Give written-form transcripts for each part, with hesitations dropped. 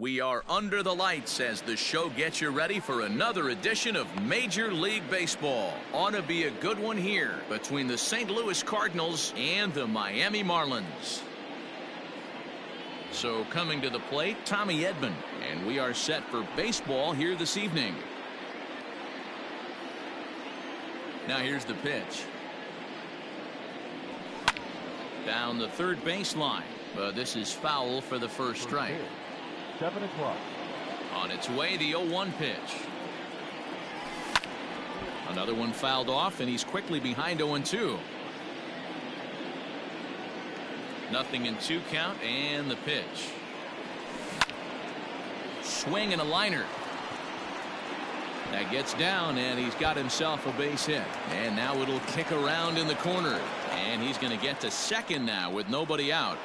We are under the lights as the show gets you ready for another edition of Major League Baseball. Ought to be a good one here between the St. Louis Cardinals and the Miami Marlins. So coming to the plate, Tommy Edman, and we are set for baseball here this evening. Now here's the pitch. Down the third baseline, but this is foul for the first strike. 7 o'clock. On its way, the 0-1 pitch. Another one fouled off, and he's quickly behind 0-2. Nothing in 2 count, and the pitch. Swing and a liner. That gets down, and he's got himself a base hit. And now it'll kick around in the corner. And he's going to get to second now with nobody out.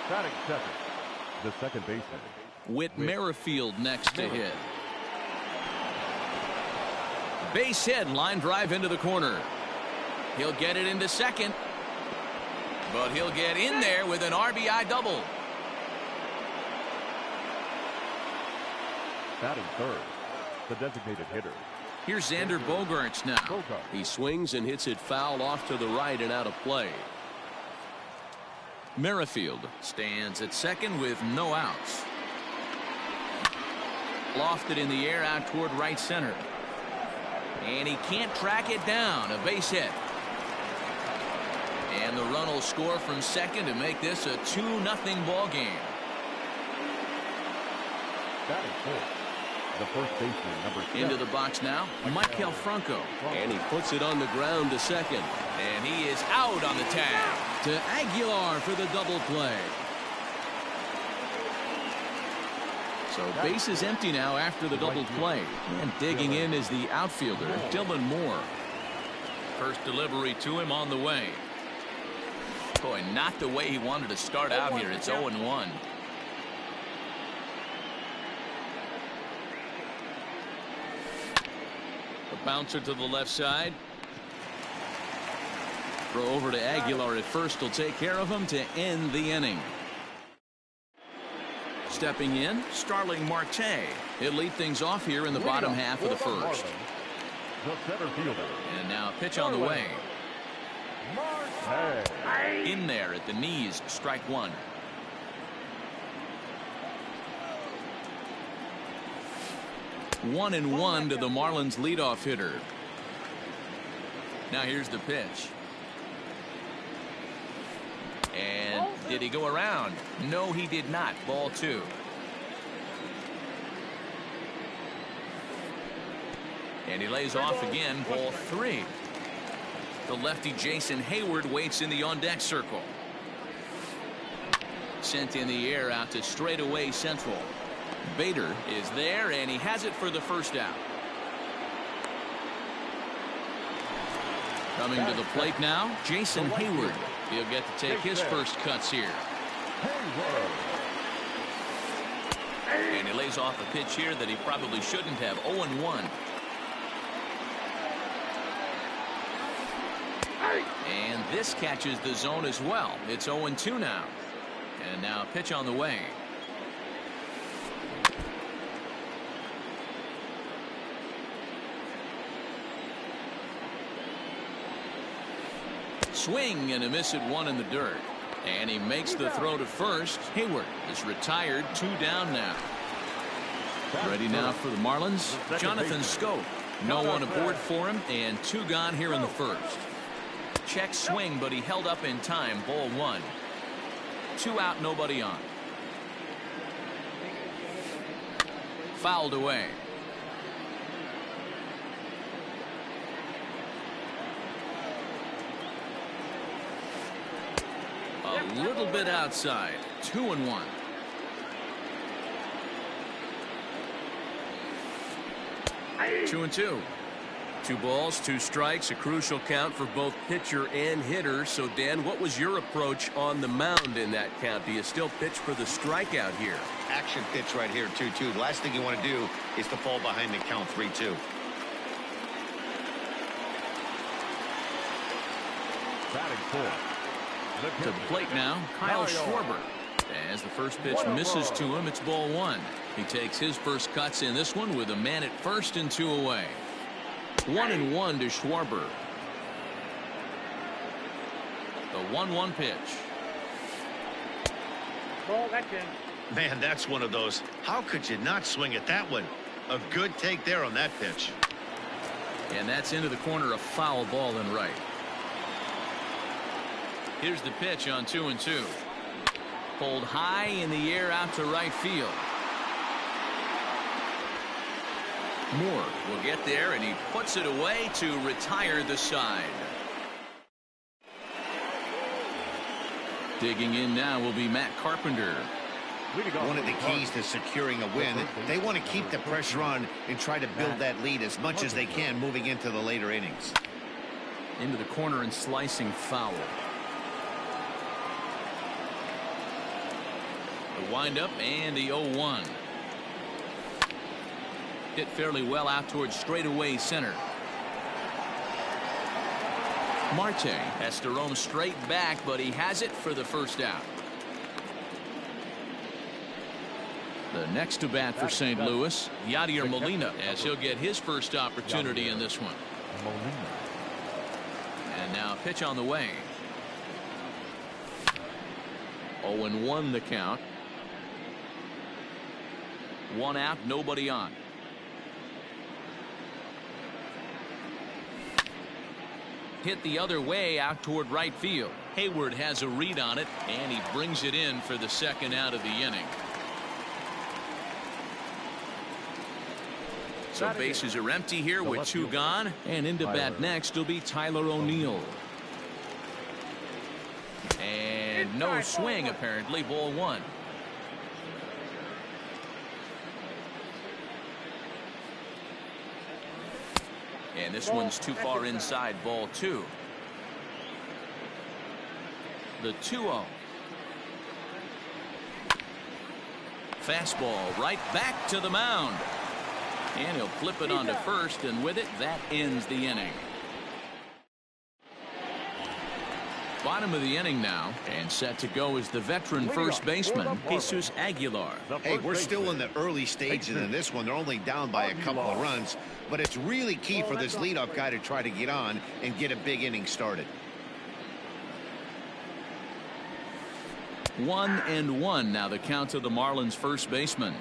Batting second, the second baseman, Whit Merrifield next to hit. Base hit, line drive into the corner. He'll get it into second, but he'll get in there with an RBI double. Batting third, the designated hitter. Here's Xander Bogaerts now. He swings and hits it foul off to the right and out of play. Merrifield stands at second with no outs. Lofted in the air out toward right center. And he can't track it down. A base hit. And the run will score from second to make this a 2-0 ball game. Batting fourth, the first baseman, number 7. Into the box now, Maikel Franco. And he puts it on the ground to second. And he is out on the tag. To Aguilar for the double play. So base is empty now after the double play. And digging in is the outfielder, Dylan Moore. First delivery to him on the way. Boy, not the way he wanted to start out here. It's 0-1. The bouncer to the left side. Throw over to Aguilar at first will take care of him to end the inning. Stepping in, Starling Marte. He'll lead things off here in the bottom half of the first. The center fielder. And now a pitch on the way. In there at the knees, strike one. One and one to the Marlins leadoff hitter. Now here's the pitch. And did he go around? No, he did not. Ball 2. And he lays off again. Ball 3. The lefty Jason Hayward waits in the on-deck circle. Sent in the air out to straightaway central. Bader is there, and he has it for the first out. Coming to the plate now, Jason Hayward. He'll get to take his first cuts here. And he lays off a pitch here that he probably shouldn't have. 0-1. And this catches the zone as well. It's 0-2 now. And now a pitch on the way. Swing and a miss at 1 in the dirt. And he makes the throw to first. Hayward is retired. 2 down now. Ready now for the Marlins, Jonathan Schoop. No one aboard for him, and 2 gone here in the first. Check swing, but he held up in time. Ball 1. 2 out, nobody on. Fouled away. A little bit outside. 2-1. Two and 2. 2 balls, 2 strikes, a crucial count for both pitcher and hitter. So, Dan, what was your approach on the mound in that count? Do you still pitch for the strikeout here? Action pitch right here, 2-2. The last thing you want to do is to fall behind the count 3-2. Batting fourth. To the plate now, Kyle Schwarber. As the first pitch misses to him, it's ball one. He takes his first cuts in this one with a man at first and 2 away. 1-1 to Schwarber. The 1-1 pitch. Ball, that's in. Man, that's one of those. How could you not swing at that one? A good take there on that pitch. And that's into the corner, a foul ball and right. Here's the pitch on 2-2. Pulled high in the air out to right field. Moore will get there, and he puts it away to retire the side. Digging in now will be Matt Carpenter. One of the keys to securing a win, they want to keep the pressure on and try to build that lead as much as they can moving into the later innings. Into the corner and slicing foul. The windup and the 0-1. Hit fairly well out towards straightaway center. Marte has to roam straight back, but he has it for the first out. The next to bat for St. Louis, Yadier Molina, as he'll get his first opportunity in this one. And now a pitch on the way. 0-1 the count. 1 out, nobody on. Hit the other way out toward right field. Hayward has a read on it, and he brings it in for the second out of the inning. So bases are empty here with 2 gone, and into bat next will be Tyler O'Neill. And no swing apparently, ball 1. And this one's too far inside, ball 2. The 2-0. Fastball right back to the mound. And he'll flip it onto first, and with it, that ends the inning. Bottom of the inning now, and set to go is the veteran first baseman, Jesus Aguilar. Hey, we're still in the early stages in this one. They're only down by a couple of runs, but it's really key for this leadoff guy to try to get on and get a big inning started. 1-1 now the count to the Marlins first baseman.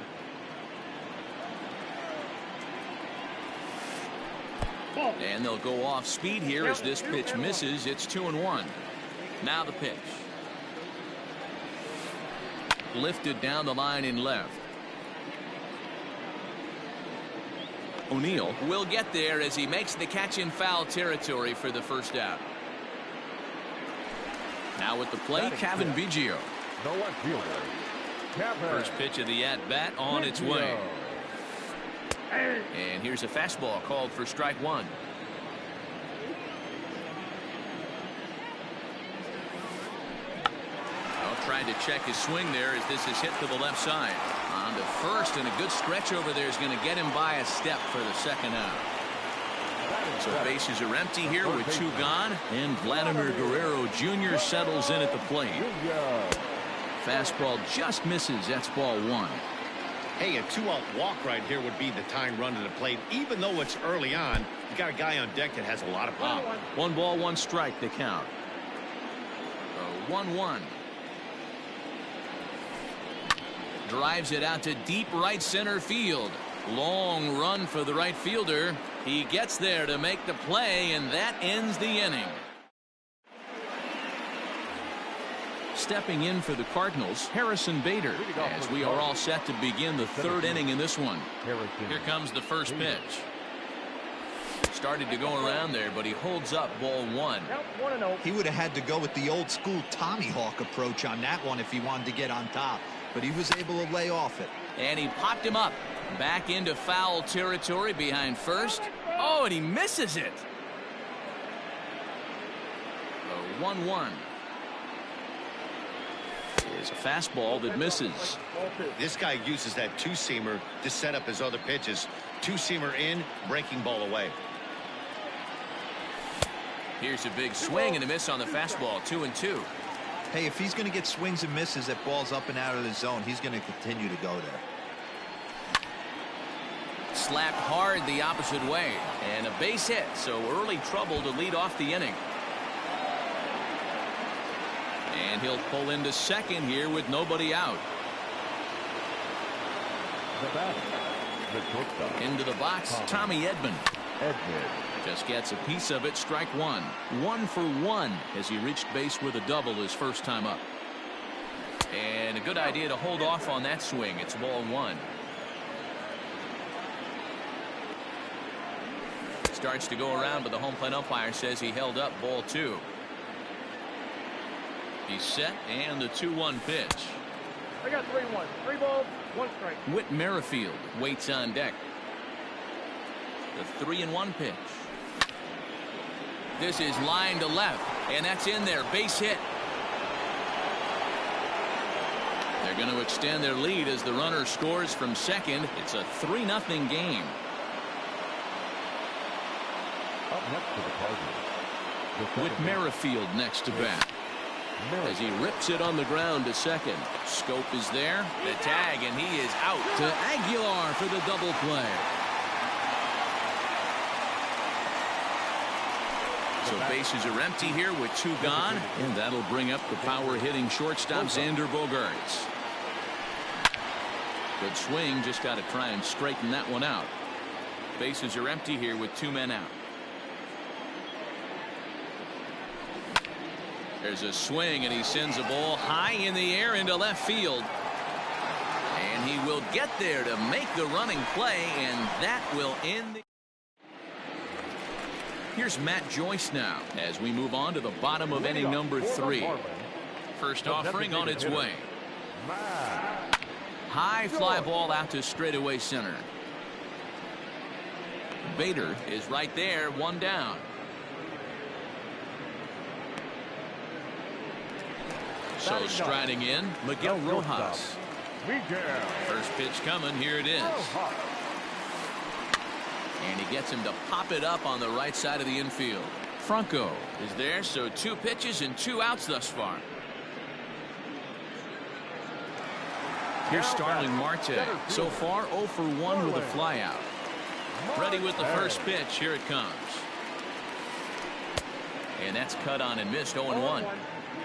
And they'll go off speed here as this pitch misses. It's 2-1. Now the pitch. Lifted down the line in left. O'Neill will get there as he makes the catch in foul territory for the first out. Now at the plate, Cavan Biggio. First pitch of the at-bat on its way. And here's a fastball called for strike 1. Trying to check his swing there as this is hit to the left side. On to first, and a good stretch over there is going to get him by a step for the second out. So bases are empty here with 2 gone, and Vladimir Guerrero Jr. settles in at the plate. Fastball just misses. That's ball 1. Hey, a 2-out walk right here would be the tying run to the plate. Even though it's early on, you got a guy on deck that has a lot of pop. 1 ball, 1 strike to count. 1-1. Drives it out to deep right center field. Long run for the right fielder. He gets there to make the play, and that ends the inning. Stepping in for the Cardinals, Harrison Bader, as we are all set to begin the 3rd inning in this one. Here comes the first pitch. Started to go around there, but he holds up ball 1. He would have had to go with the old school Tommy Hawk approach on that one if he wanted to get on top, but he was able to lay off it. And he popped him up back into foul territory behind first. Oh, and he misses it. 1-1. Is a fastball that misses. This guy uses that 2-seamer to set up his other pitches. 2-seamer in, breaking ball away. Here's a big swing and a miss on the fastball. 2-2. Hey, if he's going to get swings and misses at balls up and out of the zone, he's going to continue to go there. Slapped hard the opposite way, and a base hit, so early trouble to lead off the inning. And he'll pull into second here with nobody out. The batter, the shortstop. Into the box, Tommy Edman. Just gets a piece of it. Strike one. 1 for 1 as he reached base with a double his first time up. And a good idea to hold off on that swing. It's ball 1. Starts to go around, but the home plate umpire says he held up. Ball 2. He's set, and the 2-1 pitch. I got 3-1. 3 balls, 1 strike. Whit Merrifield waits on deck. The 3-1 pitch. This is line to left, and that's in there. Base hit. They're going to extend their lead as the runner scores from second. It's a 3-0 game. Up next to the Cardinals. With Merrifield next to bat. As he rips it on the ground to second. Scope is there. The tag, and he is out to Aguilar for the double play. So bases are empty here with 2 gone, and that'll bring up the power hitting shortstop Xander Bogaerts. Good swing, just got to try and straighten that one out. Bases are empty here with 2 men out. There's a swing, and he sends a ball high in the air into left field. And he will get there to make the running play, and that will end the... Here's Matt Joyce now as we move on to the bottom of inning number 3. First offering on its way. High fly ball out to straightaway center. Bader is right there, 1 down. So striding in, Miguel Rojas. First pitch coming, here it is. And he gets him to pop it up on the right side of the infield. Franco is there, so 2 pitches and 2 outs thus far. Here's Starling Marte. So far 0 for 1 with a flyout. Ready with the first pitch. Here it comes. And that's cut on and missed. 0-1.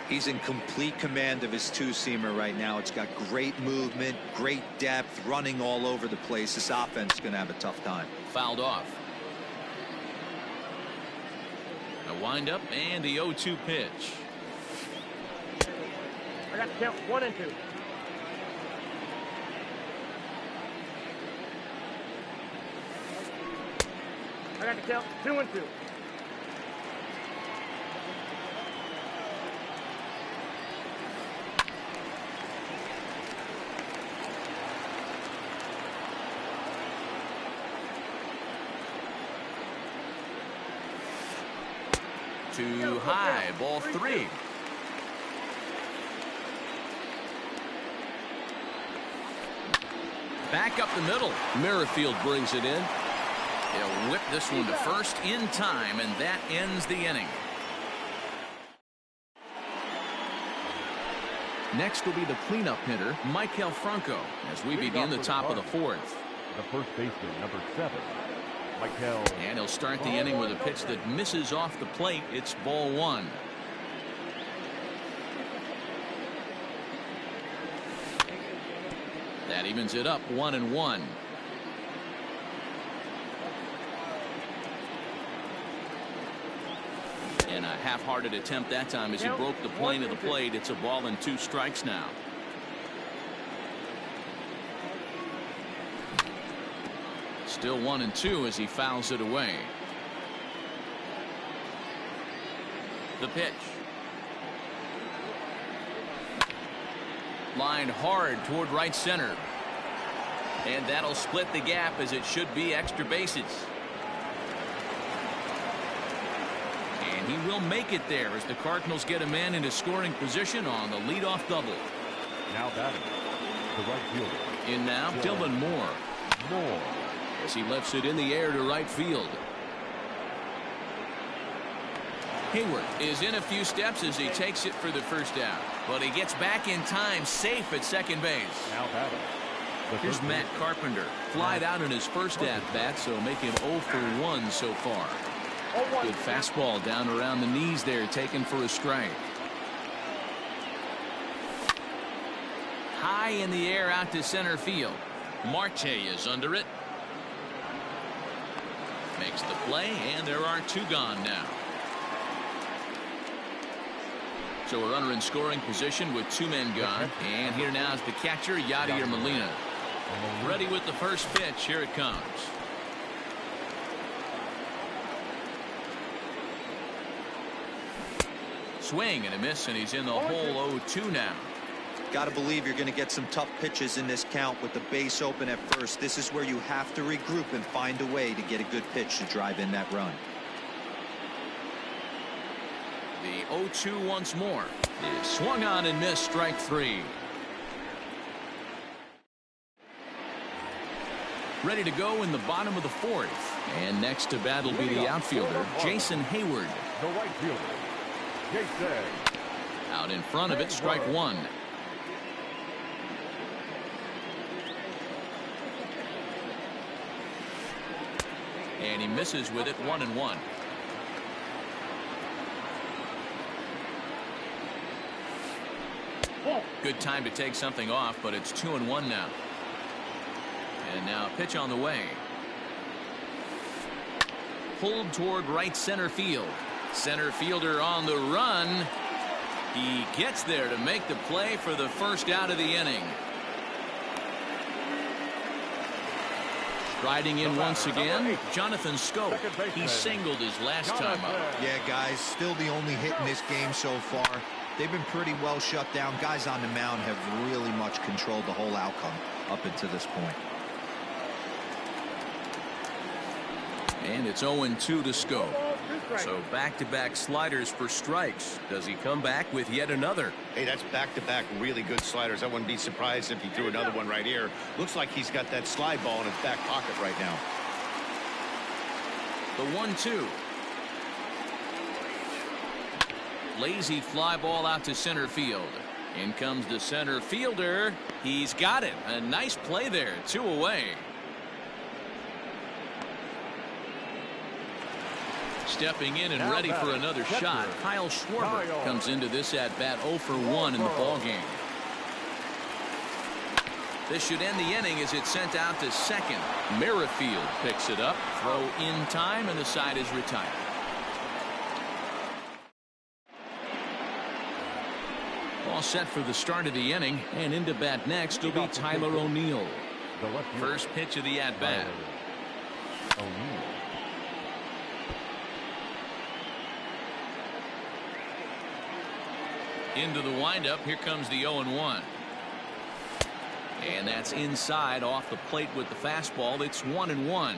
He's in complete command of his 2-seamer right now. It's got great movement, great depth, running all over the place. This offense is going to have a tough time. Fouled off. A windup and the 0-2 pitch. I got to count 1 and 2. I got to count 2 and 2. Too high. Ball 3. Back up the middle. Merrifield brings it in. He'll whip this one to first in time, and that ends the inning. Next will be the cleanup hitter, Maikel Franco, as we begin the top of the 4th. The first baseman, number 7. Maikel. And he'll start the inning with a pitch that misses off the plate. It's ball 1. That evens it up 1-1. And a half-hearted attempt that time as he broke the plane of the plate. It's a ball and 2 strikes now. Still 1-2 as he fouls it away. The pitch. Lined hard toward right center. And that'll split the gap as it should be extra bases. And he will make it there as the Cardinals get a man into scoring position on the leadoff double. Now batting, the right fielder. In now, Dylan Moore. As he lifts it in the air to right field. Hayward is in a few steps as he takes it for the first down. But he gets back in time, safe at second base. Now batting. Here's Matt Carpenter. Flied out in his first at-bat, so make him 0 for 1 so far. Good fastball down around the knees there, taken for a strike. High in the air out to center field. Marte is under it. Makes the play, and there are 2 gone now. So a runner in scoring position with 2 men gone. And here now is the catcher, Yadier Molina. Ready with the first pitch. Here it comes. Swing and a miss, and he's in the hole 0-2 now. Got to believe you're going to get some tough pitches in this count with the base open at first. This is where you have to regroup and find a way to get a good pitch to drive in that run. The 0-2 once more. Is swung on and missed, strike 3. Ready to go in the bottom of the 4th. And next to bat will be the outfielder, Jason Hayward. The right fielder, Jason. Out in front of it, strike 1. And he misses with it, 1-1. Good time to take something off, but it's 2-1 now. And now a pitch on the way. Pulled toward right center field. Center fielder on the run. He gets there to make the play for the first out of the inning. Striding in once again, Jonathan Schoop. He singled his last time up. Yeah, guys, still the only hit in this game so far. They've been pretty well shut down. Guys on the mound have really much controlled the whole outcome up until this point. And it's 0-2 to Schoop. So back-to-back sliders for strikes. Does he come back with yet another? Hey, that's back-to-back really good sliders. I wouldn't be surprised if he threw another one right here. Looks like he's got that slide ball in his back pocket right now. The 1-2. Lazy fly ball out to center field. In comes the center fielder. He's got it. A nice play there. 2 away. Stepping in and ready for another shot, Kyle Schwarber comes into this at-bat 0 for 1 in the ballgame. This should end the inning as it's sent out to second. Merrifield picks it up. Throw in time, and the side is retired. All set for the start of the inning, and into bat next will be Tyler O'Neill. First pitch of the at-bat. Into the windup. Here comes the 0-1. And that's inside off the plate with the fastball. It's 1-1.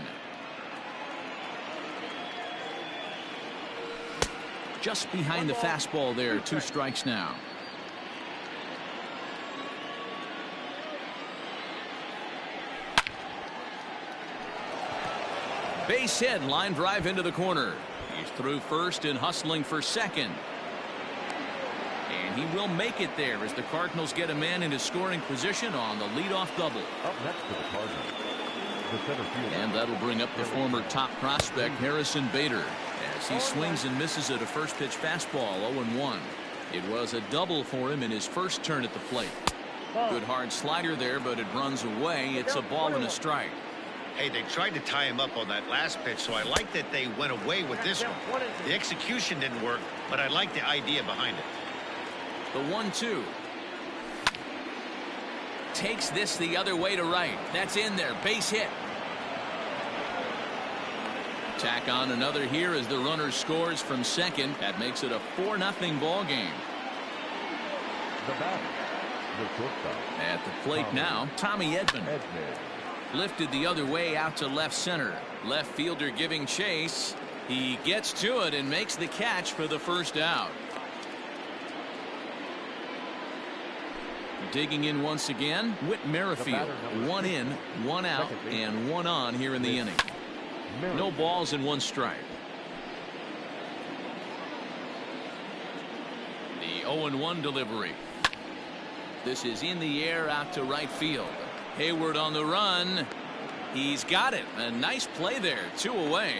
Just behind the fastball there. 2 strikes now. Base hit, line drive into the corner. He's through first and hustling for second. And he will make it there as the Cardinals get a man into scoring position on the leadoff double. Up next to the Cardinals, the center fielder. And that'll bring up the former top prospect Harrison Bader as he swings and misses at a first pitch fastball. 0-1. It was a double for him in his first turn at the plate. Good hard slider there, but it runs away. It's a ball and a strike. Hey, they tried to tie him up on that last pitch, so I like that they went away with this one. The execution didn't work, but I like the idea behind it. The 1-2. Takes this the other way to right. That's in there. Base hit. Tack on another here as the runner scores from second. That makes it a 4-0 ball game. The batter, the shortstop. At the plate now, Tommy Edman. Lifted the other way out to left center. Left fielder giving chase. He gets to it and makes the catch for the first out. Digging in once again, Whit Merrifield. 1 in, 1 out, and 1 on here in the inning. No balls and 1 strike. The 0-1 delivery. This is in the air out to right field. Hayward on the run. He's got it. A nice play there. 2 away.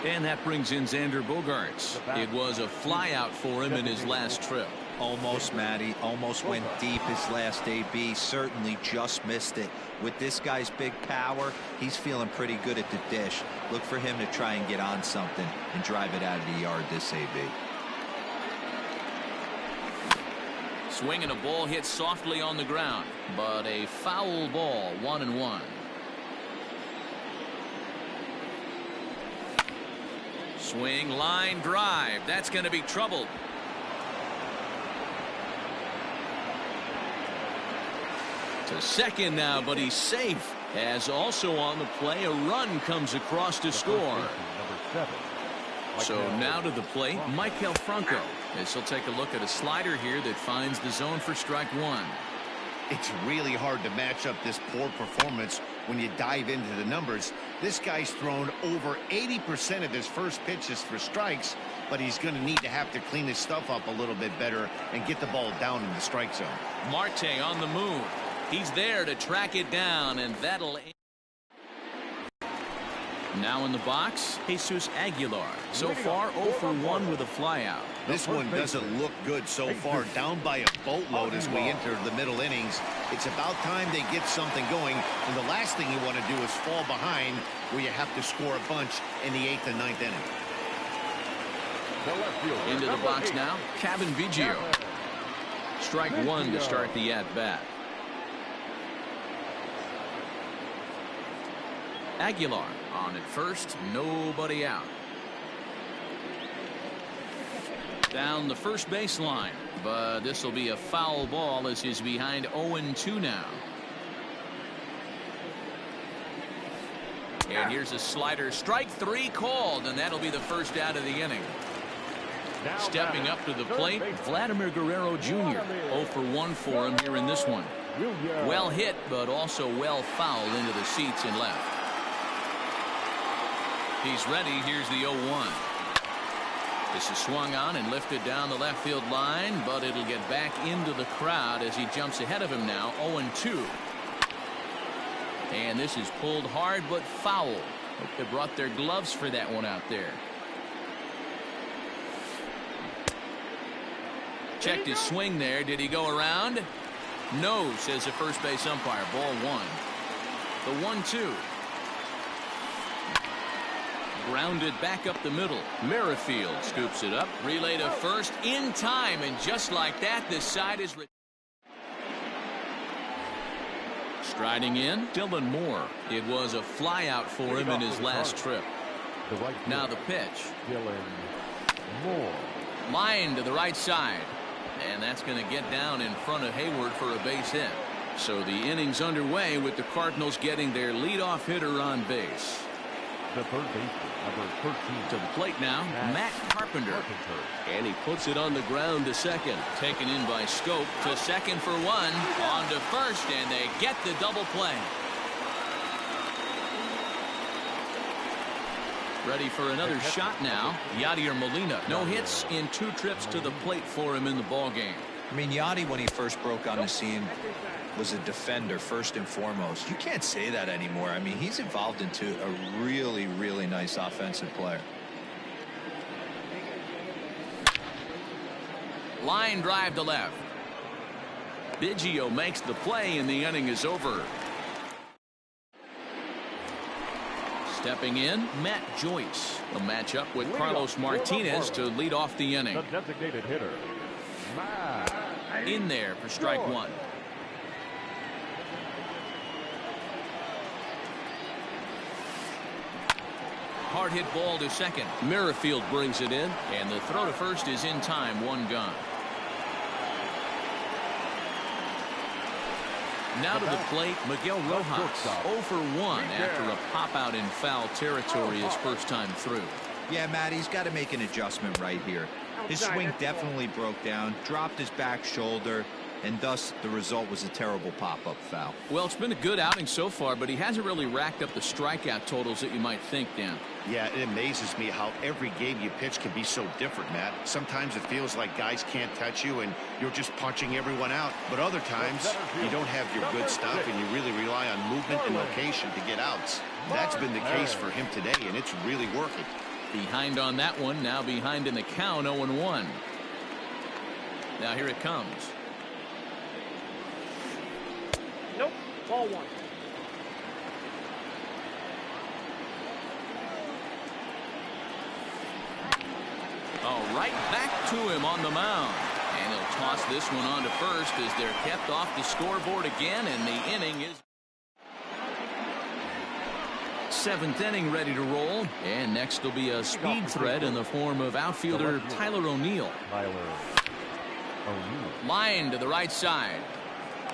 And that brings in Xander Bogaerts. It was a flyout for him in his last trip. Almost, Matty. Almost went deep his last AB. Certainly just missed it. With this guy's big power, he's feeling pretty good at the dish. Look for him to try and get on something and drive it out of the yard this AB. Swing and a ball hit softly on the ground, but a foul ball. 1-1. Swing, line drive. That's going to be trouble. To second now, but he's safe. As also on the play, a run comes across to score. So now to the plate, Maikel Franco. As he'll take a look at a slider here that finds the zone for strike 1. It's really hard to match up this poor performance when you dive into the numbers. This guy's thrown over 80% of his first pitches for strikes, but he's going to need to have to clean his stuff up a little bit better and get the ball down in the strike zone. Marte on the move. He's there to track it down, and that'll... Now in the box, Jesus Aguilar. So far 0 for 1 with a flyout. This one doesn't look good so far. Down by a boatload as we enter the middle innings. It's about time they get something going. And the last thing you want to do is fall behind where you have to score a bunch in the 8th and 9th inning. Into the box now, Cavan Biggio. Strike 1 to start the at-bat. Aguilar on at first, nobody out. Down the first baseline, but this will be a foul ball as he's behind 0-2 now. And here's a slider, strike 3 called, and that'll be the first out of the inning. Stepping up to the plate, Vladimir Guerrero Jr. 0 for 1 for him here in this one. Well hit, but also well fouled into the seats and left. He's ready. Here's the 0-1. This is swung on and lifted down the left field line, but it'll get back into the crowd as he jumps ahead of him now. 0-2. And this is pulled hard but foul. Hope they brought their gloves for that one out there. Checked his swing there. Did he go around? No, says the first base umpire. Ball 1. The 1-2. Grounded back up the middle. Merrifield scoops it up. Relay to first in time, and just like that, this side is... Striding in, Dylan Moore. It was a flyout for him in his last trip. Now the pitch. Dylan Moore. Line to the right side. And that's going to get down in front of Hayward for a base hit. So the inning's underway with the Cardinals getting their leadoff hitter on base. The third baseman, number 13. To the plate now, Matt Carpenter. And he puts it on the ground to second. Taken in by Scope to second for 1. On to first, and they get the double play. Ready for another shot now. Yadier Molina. No hits in 2 trips to the plate for him in the ballgame. I mean, Yadi, when he first broke on the scene, was a defender first and foremost. You can't say that anymore. I mean, he's evolved into a really, really nice offensive player. Line drive to left. Biggio makes the play, and the inning is over. Stepping in, Matt Joyce. A matchup with Carlos Martinez to lead off the inning. The designated hitter, Matt. In there for strike 1. Hard hit ball to second. Merrifield brings it in, and the throw to first is in time. 1 gone. Now to the plate, Miguel Rojas. 0 for 1 after a pop out in foul territory his first time through. Yeah, Matt, he's got to make an adjustment right here. His swing definitely broke down, dropped his back shoulder. and thus the result was a terrible pop-up foul. Well, it's been a good outing so far, but he hasn't really racked up the strikeout totals that you might think, Dan. Yeah, it amazes me how every game you pitch can be so different, Matt. Sometimes it feels like guys can't touch you and you're just punching everyone out. But other times, you don't have your good stuff and you really rely on movement and location to get outs. That's been the case for him today, and it's really working. Behind on that one, now behind in the count, 0-1. Now here it comes. Nope. Ball one. All right, back to him on the mound. And he'll toss this one on to first as they're kept off the scoreboard again, and the inning is... Seventh inning ready to roll, and next will be a speed threat in the form of outfielder Tyler O'Neill. Line to the right side.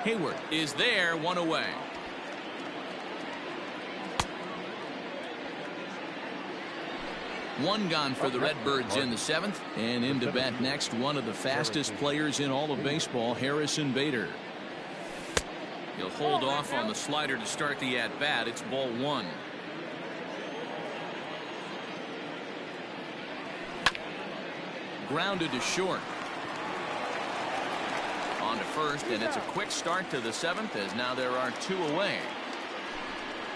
Hayward is there, one away. One gone for the Redbirds in the seventh, and in to bat next, one of the fastest players in all of baseball, Harrison Bader. He'll hold off on the slider to start the at-bat. It's ball one. Grounded to short. On to first, and it's a quick start to the seventh as now there are two away.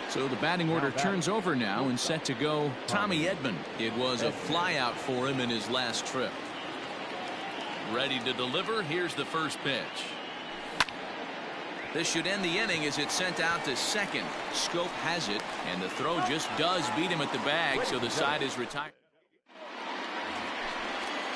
So the batting order turns over now and set to go Tommy Edman. It was a flyout for him in his last trip. Ready to deliver. Here's the first pitch. This should end the inning as it's sent out to second. Schoop has it, and the throw just does beat him at the bag, so the side is retired.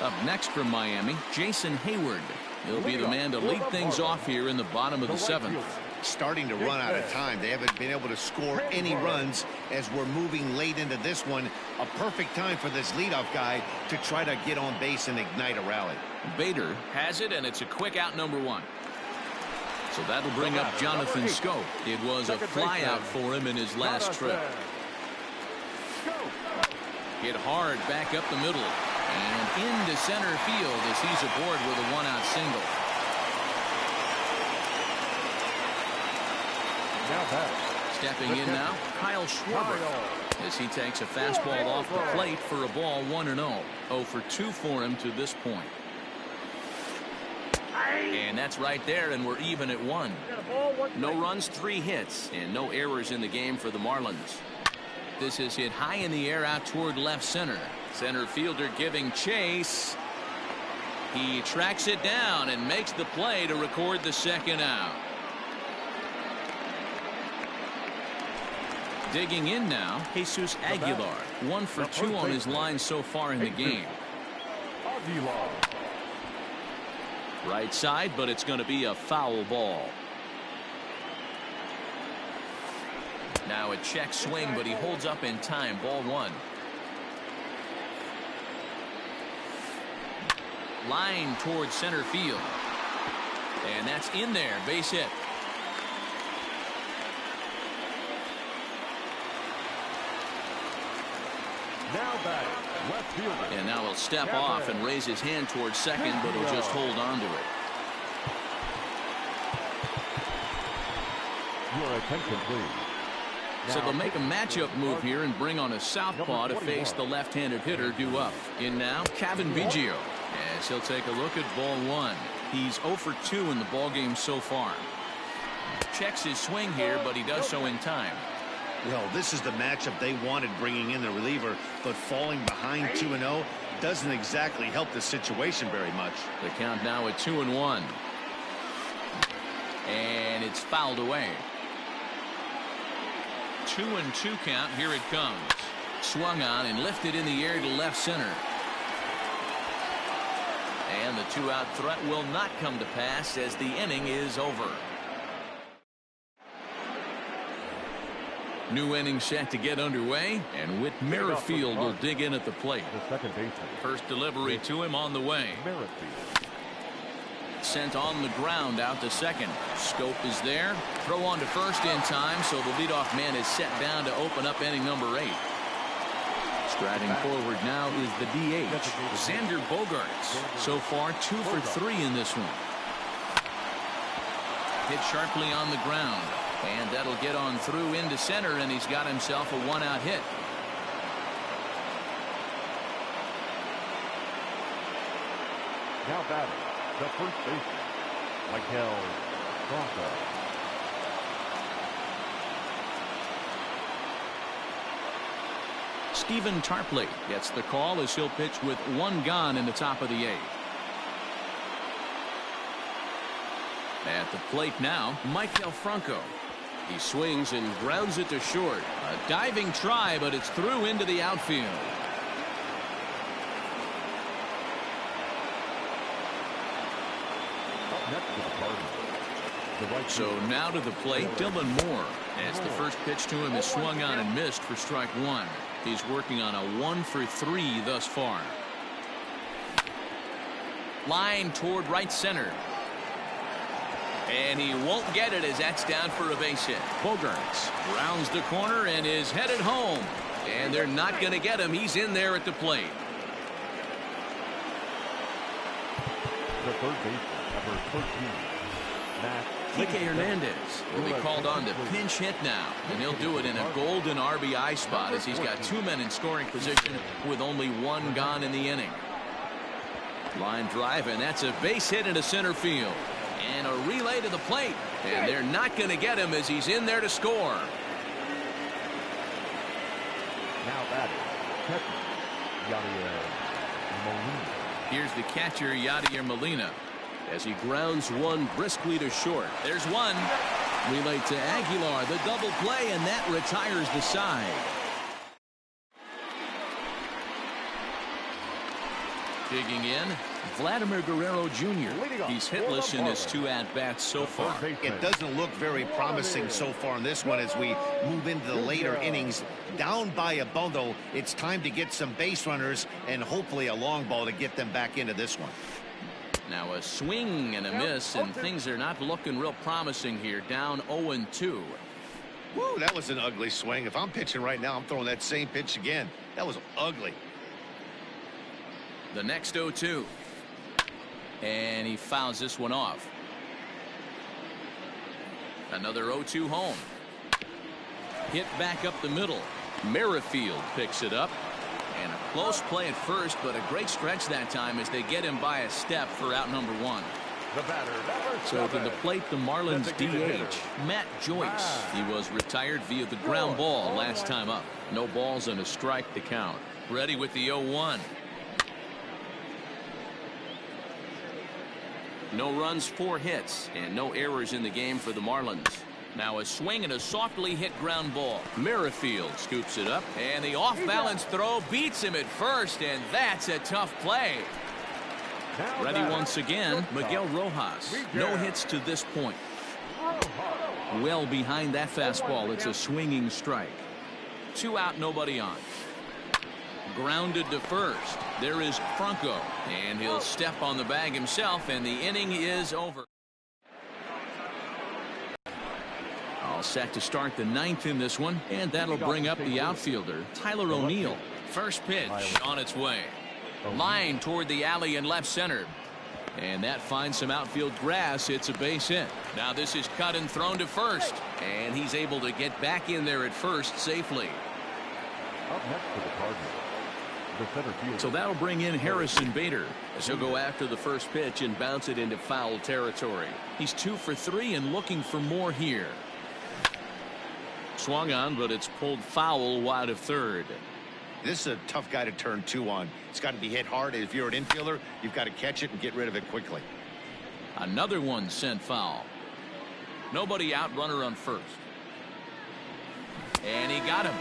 Up next from Miami, Jason Hayward. He'll be the man to lead things off here in the bottom of the seventh. Starting to run out of time. They haven't been able to score any runs as we're moving late into this one. A perfect time for this leadoff guy to try to get on base and ignite a rally. Bader has it, and it's a quick out, number one. So that'll bring up Jonathan Schoop. It was a flyout for him in his last trip. Hit hard back up the middle and into center field as he's aboard with a one-out single. Stepping in now, Kyle Schwarber, as he takes a fastball off the plate for a ball 1-0. 0 for 2 for him to this point. And that's right there, and we're even at 1. No runs, 3 hits, and no errors in the game for the Marlins. This is hit high in the air out toward left center. Center fielder giving chase. He tracks it down and makes the play to record the second out. Digging in now, Jesus Aguilar. 1 for 2 on his line so far in the game. Right side, but it's going to be a foul ball. Now a check swing, but he holds up in time. Ball 1. Line towards center field. And that's in there. Base hit. Now batting, left fielder. And now he'll step off and raise his hand towards second, but he'll just hold on to it. Your attention, please. So they'll make a matchup move here and bring on a southpaw to face the left-handed hitter due up. In now, Cavan Biggio, as he'll take a look at ball 1. He's 0 for 2 in the ballgame so far. Checks his swing here, but he does so in time. Well, this is the matchup they wanted, bringing in the reliever, but falling behind 2-0 doesn't exactly help the situation very much. The count now at 2-1. And it's fouled away. 2-2 count. Here it comes. Swung on and lifted in the air to left center. And the 2-out threat will not come to pass as the inning is over. New inning set to get underway, and Whit Merrifield will dig in at the plate. The second baseman. First delivery to him on the way. Merrifield. Sent on the ground out to second. Schoop is there. Throw on to first in time, so the leadoff man is set down to open up inning number 8. Striding forward now is the DH, Xander Bogaerts. So far 2 for 3 in this one. Hit sharply on the ground. And that'll get on through into center, and he's got himself a one-out hit. Now batting, the first baseman, Maikel Franco. Stephen Tarpley gets the call as he'll pitch with one gone in the top of the eighth. At the plate now, Maikel Franco. He swings and grounds it to short. A diving try, but it's through into the outfield. Up next to the Cardinals, the right So fielder, now to the plate, Dylan Moore. As the first pitch to him is swung on and missed for strike one. He's working on a 1-for-3 thus far. Line toward right center. And he won't get it as that's down for a base hit. Bogaerts rounds the corner and is headed home. And they're not going to get him. He's in there at the plate. the third baseman, number 13, Matt Kike Hernandez will be called on to pinch hit now, and he'll do it in a golden RBI spot as he's got two men in scoring position with only one gone in the inning. Line drive, and that's a base hit into center field. And a relay to the plate, and they're not going to get him as he's in there to score. Now batting, catcher, Yadier Molina. Here's the catcher, Yadier Molina, as he grounds one briskly to short. There's one. Relay to Aguilar, the double play, and that retires the side. Digging in, Vladimir Guerrero Jr. He's hitless in his two at-bats so far. It doesn't look very promising so far in this one as we move into the later innings. Down by a bundle, it's time to get some base runners and hopefully a long ball to get them back into this one. Now a swing and a miss, and things are not looking real promising here. Down 0-2. Woo, that was an ugly swing. If I'm pitching right now, I'm throwing that same pitch again. That was ugly. The next 0-2. And he fouls this one off. Another 0-2 home. Hit back up the middle. Merrifield picks it up. And a close play at first, but a great stretch that time as they get him by a step for out number one. The batter, So to the plate, the Marlins DH, Matt Joyce. He was retired via the ground ball last time up. No balls and a strike to count. Ready with the 0-1. No runs, 4 hits, and no errors in the game for the Marlins. Now a swing and a softly hit ground ball. Merrifield scoops it up, and the off-balance throw beats him at first, and that's a tough play. Ready once again, Miguel Rojas. No hits to this point. Well behind that fastball, it's a swinging strike. 2 out, nobody on. Grounded to first. There is Franco, and he'll step on the bag himself, and the inning is over. All set to start the 9th in this one, and that'll bring up the outfielder, Tyler O'Neill. First pitch on its way. Line toward the alley in left center. And that finds some outfield grass. It's a base hit. Now this is cut and thrown to first, and he's able to get back in there at first safely. Up next to the Cardinals, the center fielder. So that'll bring in Harrison Bader as he'll go after the first pitch and bounce it into foul territory. He's 2 for 3 and looking for more here. Swung on, but it's pulled foul wide of third. This is a tough guy to turn 2 on. It's got to be hit hard. If you're an infielder, you've got to catch it and get rid of it quickly. Another one sent foul. Nobody out, runner on first. And he got him.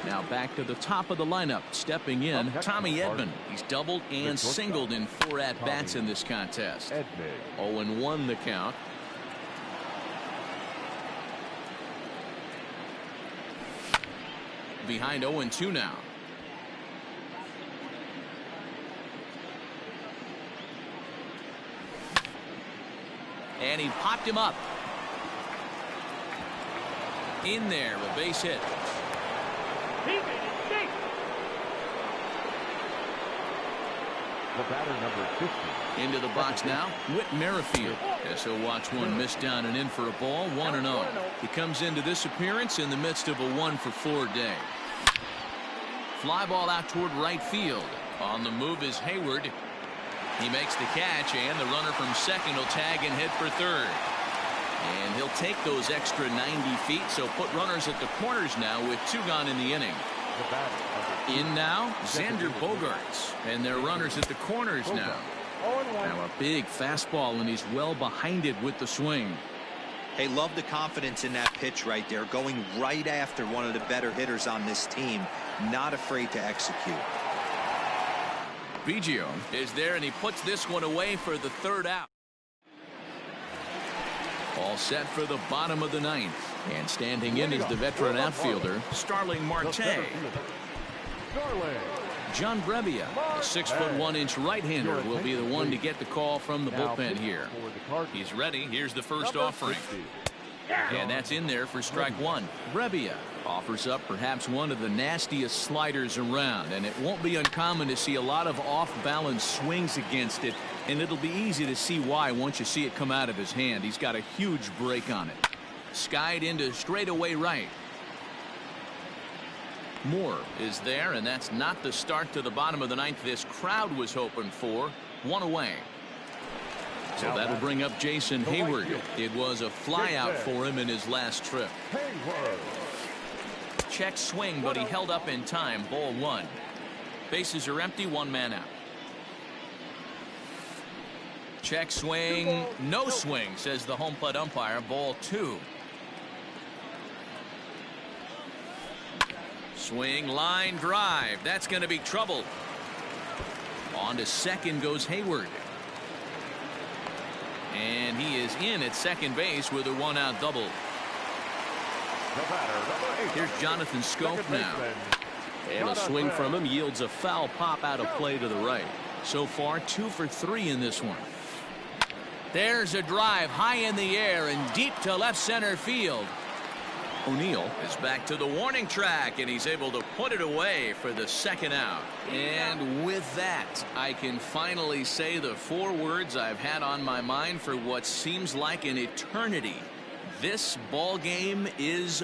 Now back to the top of the lineup. Stepping in, Tommy Edman. He's doubled and singled in 4 at-bats in this contest. 0-1 the count. Behind 0-2 now. And he popped him up. In there, a base hit. The batter, number 50. Into the box now, Whit Merrifield, as he'll watch one miss down and in for a ball, 1-0. He comes into this appearance in the midst of a 1-for-4 day. Fly ball out toward right field. On the move is Hayward. He makes the catch, and the runner from second will tag and hit for third. And he'll take those extra 90 feet, so put runners at the corners now with 2 gone in the inning. In now, Xander Bogaerts, and their runners at the corners now. Now a big fastball, and he's well behind it with the swing. Hey, love the confidence in that pitch right there, going right after one of the better hitters on this team, not afraid to execute. Biggio is there, and he puts this one away for the third out. All set for the bottom of the 9th, and standing in is the veteran outfielder Starling Marte. John Brebbia, a 6'1" right-hander, will be the one to get the call from the bullpen here. He's ready. Here's the first offering. And that's in there for strike 1. Brebbia offers up perhaps one of the nastiest sliders around, and it won't be uncommon to see a lot of off-balance swings against it, and it'll be easy to see why once you see it come out of his hand. He's got a huge break on it. Skied into straightaway right. Moore is there, and that's not the start to the bottom of the 9th this crowd was hoping for. 1 away. So that'll bring up Jason Hayward. It was a flyout for him in his last trip. Check swing, but he held up in time. Ball 1. Bases are empty. 1 man out. Check swing. No swing, says the home plate umpire. Ball 2. Swing, line drive. That's going to be trouble. On to second goes Hayward. And he is in at second base with a 1-out double. Here's Jonathan Schoop now. And a swing from him yields a foul pop out of play to the right. So far 2 for 3 in this one. There's a drive high in the air and deep to left center field. O'Neill is back to the warning track, and he's able to put it away for the 2nd out. And with that, I can finally say the 4 words I've had on my mind for what seems like an eternity. This ball game is